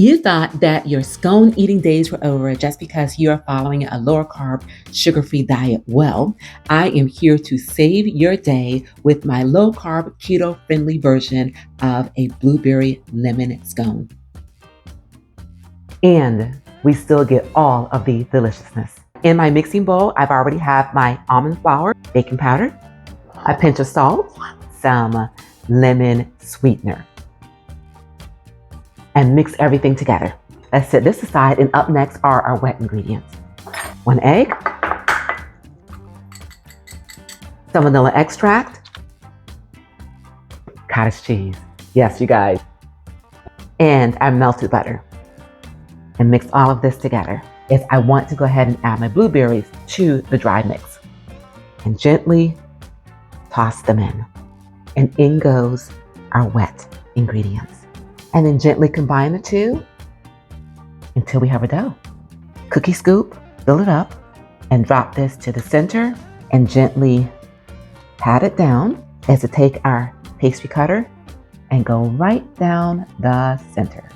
You thought that your scone eating days were over just because you are following a lower carb, sugar free diet. Well, I am here to save your day with my low carb, keto friendly version of a blueberry lemon scone. And we still get all of the deliciousness. In my mixing bowl, I've already have my almond flour, baking powder, a pinch of salt, some lemon sweetener, and mix everything together. Let's set this aside, and up next are our wet ingredients. 1 egg, some vanilla extract, cottage cheese, yes you guys, and our melted butter. And mix all of this together. As I want to go ahead and add my blueberries to the dry mix and gently toss them in. And in goes our wet ingredients. And then gently combine the two until we have a dough. Cookie scoop, fill it up, and drop this to the center and gently pat it down as to take our pastry cutter and go right down the center.